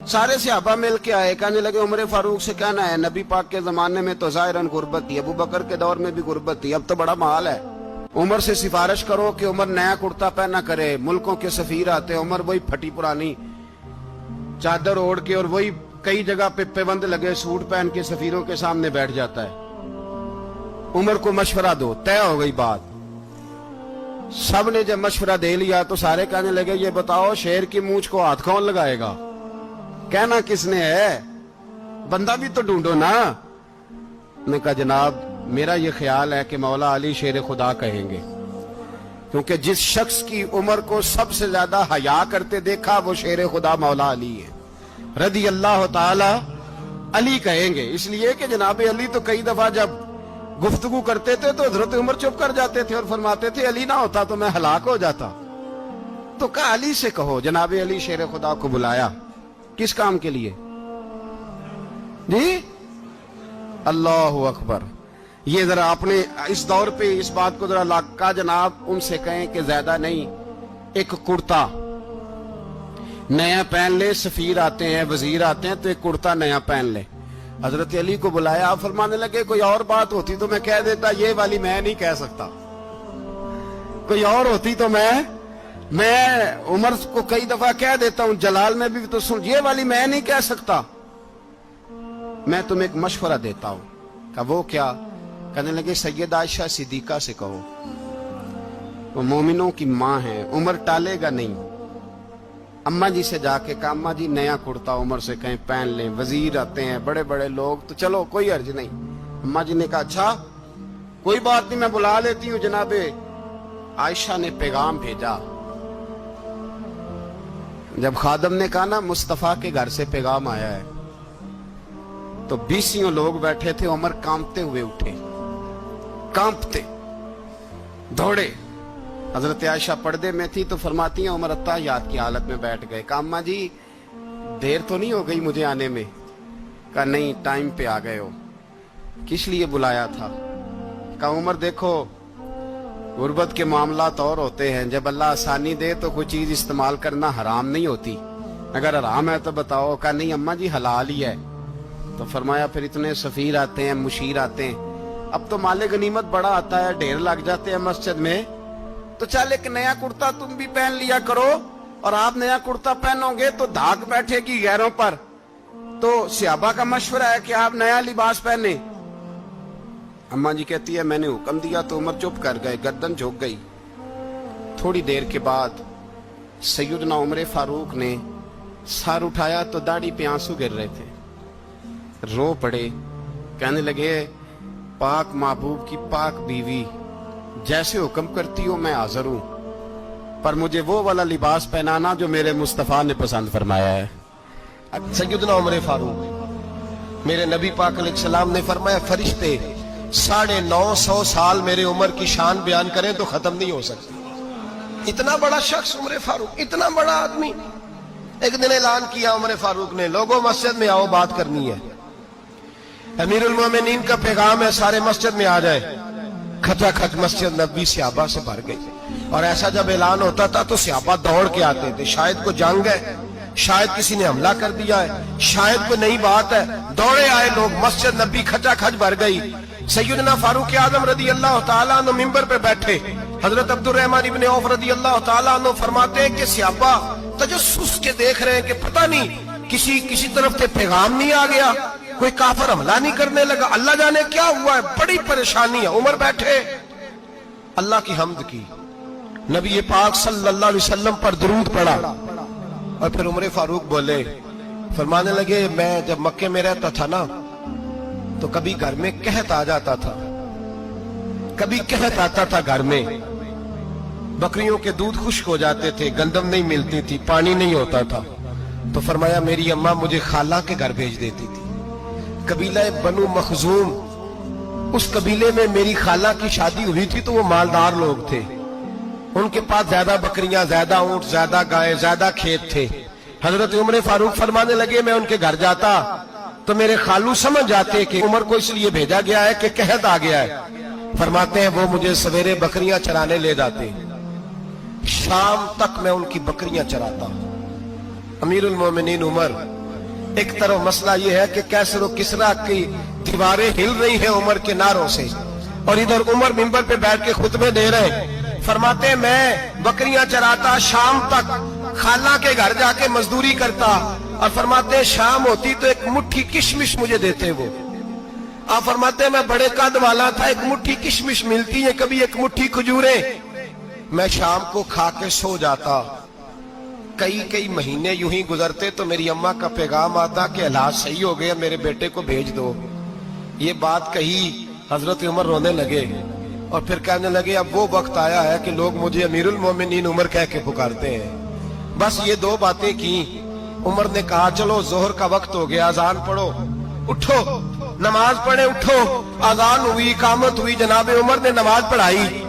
सारे सहाबा मिल के आए, कहने लगे उमर फारूक से कहना है, नबी पाक के जमाने में तो जाहिरन गुर्बत थी, अबू बकर के दौर में भी गुर्बत थी, अब तो बड़ा माल है। उमर से सिफारिश करो कि उमर नया कुर्ता पहना करे। मुल्कों के सफीर आते, उमर वही फटी पुरानी चादर ओढ़ के और वही कई जगह पे पेबंद लगे सूट पहन के सफीरों के सामने बैठ जाता है। उमर को मशवरा दो। तय हो गई बात। सब ने जब मशवरा दे लिया तो सारे कहने लगे, ये बताओ शेर की मूंछ को हाथ कौन लगाएगा? कहना किसने है, बंदा भी तो ढूंढो ना। ने कहा जनाब मेरा ये ख्याल है कि मौला अली शेर खुदा कहेंगे, क्योंकि जिस शख्स की उम्र को सबसे ज्यादा हया करते देखा वो शेर खुदा मौला अली है, रदी अल्लाह ताला अली कहेंगे। इसलिए कि जनाब अली तो कई दफा जब गुफ्तगू करते थे तो हजरत उमर चुप कर जाते थे और फरमाते थे अली ना होता तो मैं हलाक हो जाता। तो कहा अली से कहो। जनाब अली शेर खुदा को बुलाया। किस काम के लिए जी? अल्लाह अकबर। ये जरा आपने इस दौर पे इस बात को जरा लाका जनाब उनसे कहें कि ज्यादा नहीं, एक कुर्ता नया पहन ले। सफीर आते हैं, वजीर आते हैं तो एक कुर्ता नया पहन ले। हजरत अली को बुलाया। आप फरमाने लगे कोई और बात होती तो मैं कह देता, ये वाली मैं नहीं कह सकता। कोई और होती तो मैं उमर को कई दफा कह देता हूं, जलाल में भी तो सुन, ये वाली मैं नहीं कह सकता। मैं तुम्हें एक मशवरा देता हूं। कहा वो क्या? कहने लगे सैयद आयशा सिद्दीका से कहो, वो मोमिनों की मां है, उमर टालेगा नहीं। अम्मा जी से जाके कहा अम्मा जी नया कुर्ता उमर से कहीं पहन लें, वजीर आते हैं बड़े बड़े लोग तो चलो कोई अर्ज नहीं। अम्मा जी ने कहा अच्छा कोई बात नहीं मैं बुला लेती हूँ। जनाबे आयशा ने पैगाम भेजा। जब खादम ने कहा ना मुस्तफा के घर से पैगाम आया है, तो 20 लोग बैठे थे। उमर कांपते हुए उठे, कांपते दौड़े। हजरत आयशा पर्दे में थी तो फरमाती हैं उमर अत्ताहियात की हालत में बैठ गए। कहा अम्मा जी देर तो नहीं हो गई मुझे आने में? कहा नहीं टाइम पे आ गए हो। किस लिए बुलाया था? कहा उमर देखो गुर्बत के मामलात और होते हैं, जब अल्लाह आसानी दे तो कोई चीज इस्तेमाल करना हराम नहीं होती, अगर हराम है तो बताओ। कहा नहीं अम्मा जी हलाल ही है। तो फरमाया फिर इतने सफीर आते हैं, मुशीर आते हैं, अब तो माले गनीमत बड़ा आता है, ढेर लग जाते हैं मस्जिद में, तो चल एक नया कुर्ता तुम भी पहन लिया करो। और आप नया कुर्ता पहनोगे तो धाक बैठेगी गैरों पर। तो सहाबा का मशवरा है कि आप नया लिबास पहने। अम्मा जी कहती है मैंने हुक्म दिया तो उमर चुप कर गए, गर्दन झुक गई। थोड़ी देर के बाद सैयदना उमर फारूक ने सर उठाया तो दाढ़ी पे आंसू गिर रहे थे। रो पड़े, कहने लगे पाक महबूब की पाक बीवी, जैसे हुक्म करती हो मैं हाजिर हूं, पर मुझे वो वाला लिबास पहनाना जो मेरे मुस्तफा ने पसंद फरमाया है। सैयदना उमर फारूक, मेरे नबी पाक अलैहिस्सलाम ने फरमाया फरिश्ते 950 साल मेरे उमर की शान बयान करें तो खत्म नहीं हो सकती। इतना बड़ा शख्स उमर फारूक, इतना बड़ा आदमी। एक दिन ऐलान किया उमर फारूक ने, लोगों मस्जिद में आओ बात करनी है। अमीरुल मोमिनीन का पैगाम है, सारे मस्जिद में आ जाए। खचाखच मस्जिद नबी सहाबा से भर गई। और ऐसा जब ऐलान होता था तो सहाबा दौड़ के आते थे, शायद को जंग है, शायद किसी ने हमला कर दिया है, शायद कोई नई बात है। दौड़े आए लोग, मस्जिद नबी खचाखच भर गई। सैयदना फारूक आजम रदी अल्लाह तआला अन्हु मिंबर पे बैठे। हजरत अब्दुर रहमान इब्ने औफ रदी अल्लाह तआला अन्हु फरमाते हैं कि सहाबा तजस्सुस के देख रहे हैं कि पता नहीं किसी तरफ से पैगाम नहीं आ गया, कोई काफिर हमला नहीं करने लगा, अल्लाह जाने क्या हुआ है, बड़ी परेशानी है। उमर बैठे, अल्लाह की हम्द की, नबी पाक सल्लल्लाहु अलैहि वसल्लम पर दुरूद पढ़ा और फिर उमर फारूक बोले, फरमाने लगे मैं जब मक्के में रहता था ना तो कभी घर में कहत आ जाता था, कभी कहत आता था घर में, बकरियों के दूध खुश्क हो जाते थे, गंदम नहीं मिलती थी, पानी नहीं होता था। तो फरमाया मेरी अम्मा मुझे खाला के घर भेज देती थी। कबीला बनु मखजूम, उस कबीले में मेरी खाला की शादी हुई थी तो वो मालदार लोग थे, उनके पास ज्यादा बकरियां, ज्यादा ऊंट, ज्यादा गाय, ज्यादा खेत थे। हजरत उमर फारूक फरमाने लगे मैं उनके घर जाता तो मेरे खालू समझ जाते कि उमर को इसलिए भेजा गया है कि कहत आ गया है। फरमाते हैं वो मुझे सवेरे बकरियां चराने ले जाते, शाम तक मैं उनकी बकरियां चराता। अमीरुल मोमिनीन उमर एक तरफ मसला ये है कि कैसर और किसरा की दीवारें हिल रही हैं उमर के नारों से, और इधर उमर मिंबर पे बैठ के खुतबे दे रहे हैं। फरमाते हैं मैं बकरियां चराता, शाम तक खाला के घर जाके मजदूरी करता, और फरमाते हैं शाम होती तो एक मुट्ठी किशमिश मुझे देते वो। आप फरमाते हैं मैं बड़े कद वाला था, एक मुट्ठी किशमिश मिलती है, कभी एक मुट्ठी खजूरें, मैं शाम को खा के सो जाता। कई कई महीने यूं ही गुजरते तो मेरी अम्मा का पैगाम आता कि हालात सही हो गए, मेरे बेटे को भेज दो। ये बात कही, हजरत उमर रोने लगे और फिर कहने लगे अब वो वक्त आया है कि लोग मुझे अमीरुल मोमिनीन उमर कह के पुकारते हैं। बस ये दो बातें की। उमर ने कहा चलो जोहर का वक्त हो गया, अजान पढ़ो, उठो नमाज पढ़े, उठो। अजान हुई, इकामत हुई, जनाब उमर ने नमाज पढ़ाई,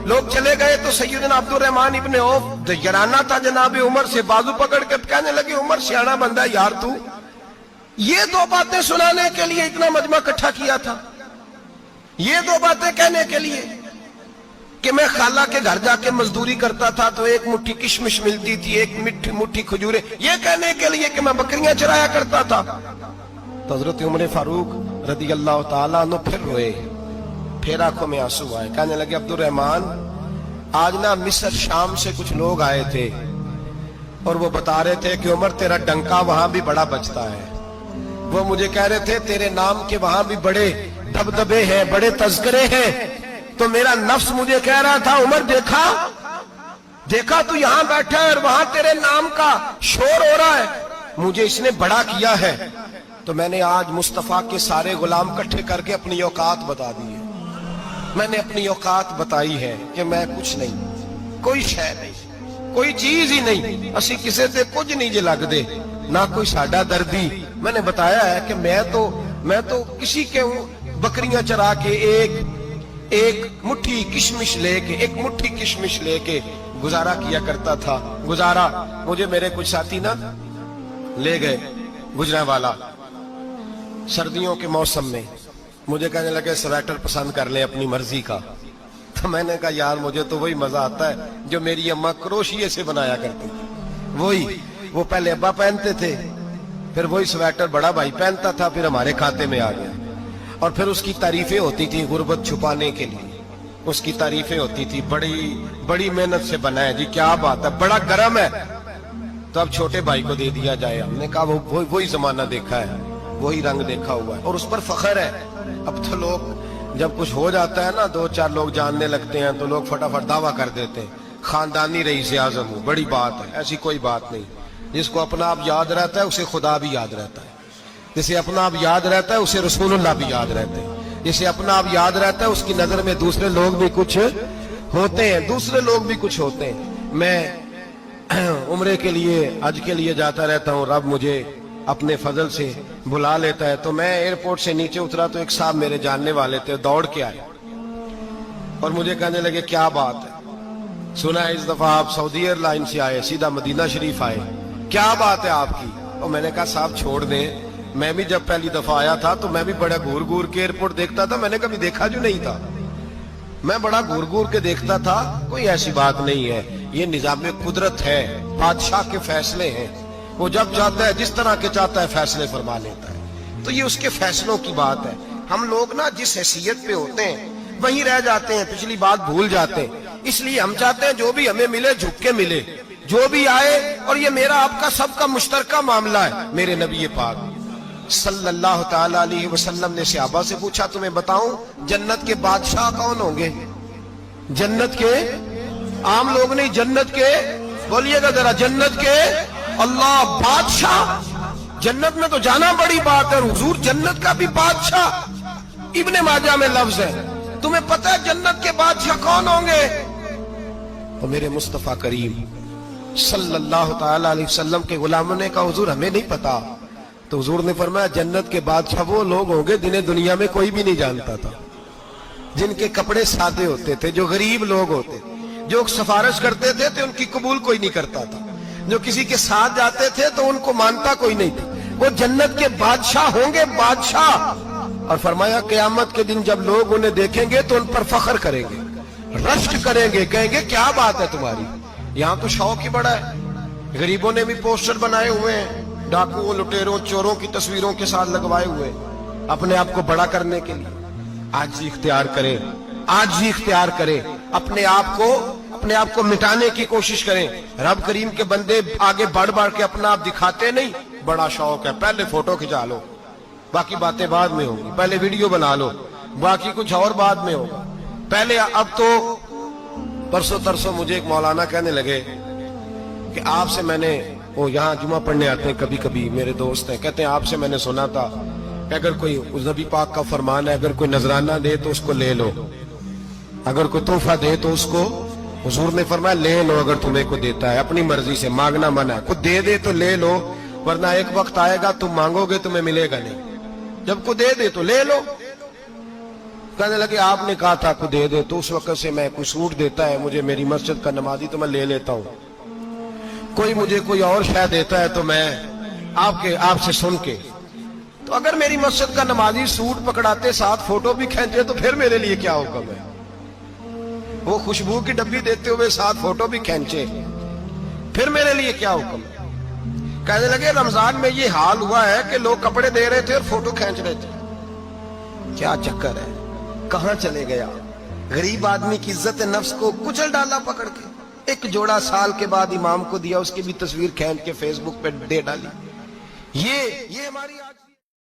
लोग चले गए तो सैयदना अब्दुल रहमान इब्ने औफ दयराना था जनाब उमर से, बाजू पकड़ के कहने लगे उमर सियाना बंदा यार तू ये दो बातें सुनाने के लिए इतना मजमा इकट्ठा किया था, ये दो बातें कहने के लिए कि मैं खाला के घर जाके मजदूरी करता था तो एक मुट्ठी किशमिश मिलती थी, एक मुट्ठी खजूरें, ये कहने के लिए कि मैं बकरियां चराया करता था। तो हजरत उमर फारूक रदी अल्लाह ताला अन्हु फिर रोए, फिर आंखों में आंसू आए। कहने लगे अब्दुल रहमान आज ना मिस्र शाम से कुछ लोग आए थे और वो बता रहे थे कि उमर तेरा डंका वहां भी बड़ा बजता है। वो मुझे कह रहे थे तेरे नाम के वहां भी बड़े दबदबे हैं, बड़े तज़किरे हैं। तो मेरा नफ्स मुझे कह रहा था उमर देखा तू यहां बैठा है और वहां तेरे नाम का शोर हो रहा है, मुझे इसने बड़ा किया है। तो मैंने आज मुस्तफा के सारे गुलाम इकट्ठे करके अपनी औकात बता दी है। मैंने अपनी औकात बताई है कि मैं कुछ नहीं, कोई शय नहीं, कोई चीज ही नहीं, असी किसी से कुछ नहीं जे लगदे, ना कोई साडा दर्दी। मैंने बताया है कि मैं तो किसी के बकरियां चरा के एक मुट्ठी किशमिश लेके गुजारा किया करता था। गुजारा मुझे मेरे कुछ साथी ना ले गए गुजरांवाला सर्दियों के मौसम में, मुझे कहने लगे स्वेटर पसंद कर ले अपनी मर्जी का। तो मैंने कहा यार मुझे तो वही मजा आता है जो मेरी अम्मा क्रोशिये से बनाया करती थी, वही वो पहले अब्बा पहनते थे, फिर वही स्वेटर बड़ा भाई पहनता था, फिर हमारे खाते में आ गया। और फिर उसकी तारीफें होती थी गुर्बत छुपाने के लिए, उसकी तारीफें होती थी बड़ी बड़ी मेहनत से बना है जी, क्या बात है, बड़ा गर्म है, तो अब छोटे भाई को दे दिया जाए। हमने कहा वही जमाना देखा है, वही रंग देखा हुआ है और उस पर फख्र है। अब तो लोग जब कुछ हो जाता है ना, दो चार लोग जानने लगते हैं तो लोग फटाफट दावा कर देते हैं खानदानी रईस आजम हूं, बड़ी बात है। ऐसी कोई बात नहीं, जिसको अपना आप याद रहता है उसे खुदा भी याद रहता है, जिसे अपना आप याद रहता है उसे रसूलुल्लाह भी याद रहते हैं, जिसे अपना आप याद रहता है उसकी नजर में दूसरे लोग भी कुछ होते हैं, मैं उम्रे के लिए हज के लिए जाता रहता हूँ, रब मुझे अपने फजल से बुला लेता है। तो मैं एयरपोर्ट से नीचे उतरा तो एक साहब मेरे जानने वाले थे, दौड़ के आए और मुझे कहने लगे क्या बात है, सुना है इस दफा आप सऊदी एयरलाइन से आए, सीधा मदीना शरीफ आए, क्या बात है आपकी। और मैंने कहा साहब छोड़ दें, मैं भी जब पहली दफा आया था तो मैं भी बड़ा घूर घूर के एयरपोर्ट देखता था, मैंने कभी देखा जो नहीं था, मैं बड़ा घूर घूर के देखता था, कोई ऐसी बात नहीं है, ये निजाम कुदरत है, बादशाह के फैसले हैं, वो जब चाहता है जिस तरह के चाहता है फैसले फरमा लेता है, तो ये उसके फैसलों की बात है। हम लोग ना जिस हैसियत पे होते हैं वहीं रह जाते हैं, पिछली बात भूल जाते हैं, इसलिए हम चाहते हैं जो भी हमें मिले झुक के मिले, जो भी आए, और ये मेरा आपका सबका मुश्तरका मामला है। मेरे नबी पाक सल्लल्लाहु ताला अलैहि वसल्लम ने सहाबा से पूछा तुम्हें बताऊं जन्नत के बादशाह कौन होंगे? जन्नत के आम लोग नहीं, जन्नत के, बोलिएगा जरा, जन्नत के अल्लाह बादशाह। जन्नत में तो जाना बड़ी बात है, हुजूर जन्नत का भी बादशाह, इब्ने माजा में लफ्ज है, तुम्हें पता है जन्नत के बादशाह कौन होंगे? तो मेरे मुस्तफा करीम सल्लल्लाहु ताला अलैहि वसल्लम के गुलामों ने कहा हुजूर हमें नहीं पता। तो हुजूर ने फरमाया जन्नत के बादशाह वो लोग होंगे जिन्हें दुनिया में कोई भी नहीं जानता था, जिनके कपड़े सादे होते थे, जो गरीब लोग होते, जो सिफारिश करते थे तो उनकी कबूल कोई नहीं करता था, जो किसी के साथ जाते थे तो उनको मानता कोई नहीं था, वो जन्नत के बादशाह होंगे, बादशाह। और फरमाया क़यामत के दिन जब लोग उन्हें देखेंगे तो उन पर फख्र करेंगे, रश्क करेंगे, कहेंगे क्या बात है तुम्हारी, यहाँ तो शौक ही बड़ा है। गरीबों ने भी पोस्टर बनाए हुए हैं, डाकुओं, लुटेरों, चोरों की तस्वीरों के साथ लगवाए हुए, अपने आप को बड़ा करने के लिए। आज ही इख्तियार करें, आज ही इख्तियार करें, अपने आप को मिटाने की कोशिश करें। रब करीम के बंदे आगे बढ़ बढ़ के अपना आप दिखाते नहीं, बड़ा शौक है, पहले फोटो खिंचा लो, बाकी बातें बाद में होगी, पहले वीडियो बना लो, बाकी कुछ और बाद में होगा। पहले अब तो परसों तरसों मुझे एक मौलाना कहने लगे कि आपसे मैंने, वो यहाँ जुमा पढ़ने आते हैं कभी कभी, मेरे दोस्त हैं, कहते हैं आपसे मैंने सुना था कि अगर कोई उस नबी पाक का फरमान है, अगर कोई नजराना दे तो उसको ले लो, अगर कोई तोहफा दे तो उसको, हुजूर ने फरमाया ले लो अगर तुम्हें को देता है, अपनी मर्जी से, मांगना मना है, कुछ दे तो ले लो, वरना एक वक्त आएगा तुम मांगोगे तुम्हें मिलेगा नहीं, जब को दे तो ले लो। कहने लगे आपने कहा था को दे तो उस वक्त से मैं, कोई सूट देता है मुझे मेरी मस्जिद का नमाजी तो मैं ले लेता हूं, कोई मुझे कोई और शय देता है तो मैं आपसे सुन के, तो अगर मेरी मस्जिद का नमाजी सूट पकड़ाते साथ फोटो भी खींचे तो फिर मेरे लिए क्या हुक्म है? वो खुशबू की डब्बी देते हुए साथ फोटो भी खींचे, फिर मेरे लिए क्या हुक्म है? कहने लगे रमजान में ये हाल हुआ है कि लोग कपड़े दे रहे थे और फोटो खींच रहे थे, क्या चक्कर है, कहां चले गया? गरीब आदमी की इज्जत नफ्स को कुचल डाला पकड़ के। एक जोड़ा साल के बाद इमाम को दिया, उसकी भी तस्वीर खींच के फेसबुक पे दे डाली। ये हमारी आज